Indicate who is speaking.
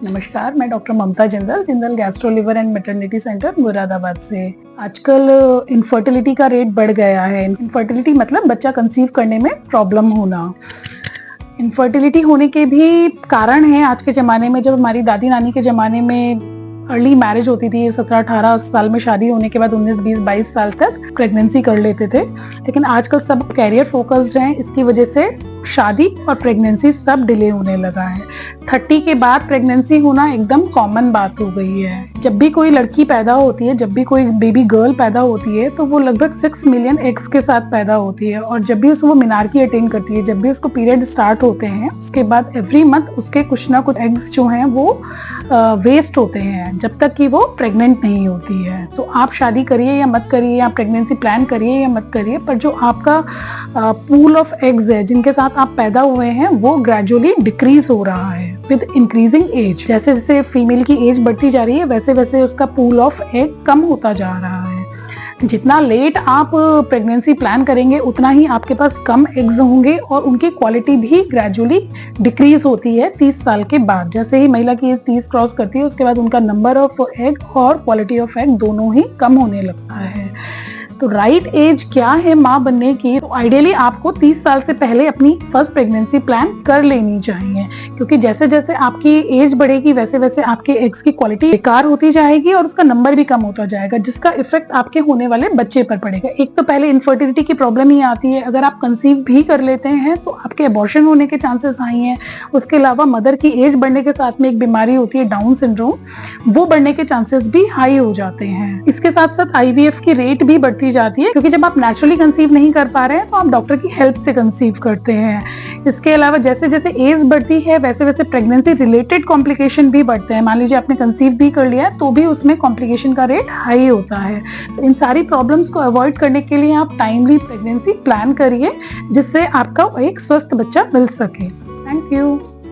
Speaker 1: नमस्कार, मैं doctor Mamta Jindal, Jindal gastro liver and maternity centre Moradabad से। आजकल इनफर्टिलिटी का रेट बढ़ गया है। इनफर्टिलिटी मतलब बच्चा कंसीव करने में प्रॉब्लम होना। इनफर्टिलिटी होने के भी कारण हैं आज के ज़माने में। जब हमारी दादी नानी के ज़माने में अर्ली मैरिज होती थी, 17-18 साल में शादी होने के बाद 19-20-22 साल तक प्रेगनेंसी कर लेते थे, लेकिन आजकल सब कैरियर फोकस्ड हैं। इसकी वजह से शादी और प्रेगनेंसी सब डिले होने लगा है। 30 के बाद प्रेगनेंसी होना एकदम कॉमन बात हो गई है। जब भी कोई लड़की पैदा होती है, जब भी कोई बेबी गर्ल पैदा होती है, तो वो लगभग 6 मिलियन एग्स के साथ पैदा होती है। और जब भी वो मिनार्की अटेन करती है, जब भी उसको पीरियड स्टार्ट होते हैं, उसके बाद एवरी मंथ उसके कुछ ना कुछ एग्स जो हैं वो वेस्ट होते हैं जब तक कि वो प्रेग्नेंट नहीं होती है। तो आप शादी करिए या मत करिए, या प्रेगनेंसी प्लान करिए या मत करिए, पर जो आपका पूल ऑफ एग्स है जिनके साथ आप पैदा हुए हैं, वो ग्रेजुअली डिक्रीज हो रहा है विद इंक्रीजिंग एज। जैसे जैसे फीमेल की एज बढ़ती जा रही है, वैसे वैसे उसका पूल ऑफ एग कम होता जा रहा है। जितना लेट आप प्रेगनेंसी प्लान करेंगे, उतना ही आपके पास कम एग्स होंगे और उनकी क्वालिटी भी ग्रेजुअली डिक्रीज होती है 30 साल के बाद। जैसे ही महिला की एज 30 क्रॉस करती है, उसके बाद उनका नंबर ऑफ एग और क्वालिटी ऑफ एग दोनों ही कम होने लगता है। तो राइट एज क्या है माँ बनने की? तो आइडियली आपको 30 साल से पहले अपनी फर्स्ट प्रेगनेंसी प्लान कर लेनी चाहिए, क्योंकि जैसे जैसे आपकी एज बढ़ेगी, वैसे वैसे आपके एग्स की क्वालिटी बेकार होती जाएगी और उसका नंबर भी कम होता जाएगा, जिसका इफेक्ट आपके होने वाले बच्चे पर पड़ेगा। एक तो पहले इनफर्टिलिटी की प्रॉब्लम ही आती है। अगर आप कंसीव भी कर लेते हैं तो आपके अबॉर्शन होने के चांसेस हाई हैं। उसके अलावा मदर की एज बढ़ने के साथ में एक बीमारी होती है, डाउन सिंड्रोम, वो बढ़ने के चांसेस भी हाई हो जाते हैं। इसके साथ साथ IVF की रेट भी बढ़ती जाती है, क्योंकि जब आप नेचुरली कंसीव नहीं कर पा रहे हैं तो आप डॉक्टर की हेल्प से कंसीव करते हैं। इसके अलावा जैसे जैसे एज बढ़ती है, वैसे वैसे प्रेगनेंसी रिलेटेड कॉम्प्लिकेशन भी बढ़ते हैं। मान लीजिए आपने कंसीव भी कर लिया है, तो भी उसमें कॉम्प्लिकेशन का रेट हाई होता है। तो इन सारी प्रॉब्लम्स को अवॉइड करने के लिए आप टाइमली प्रेगनेंसी प्लान करिए, जिससे आपका एक स्वस्थ बच्चा मिल सके। Thank you.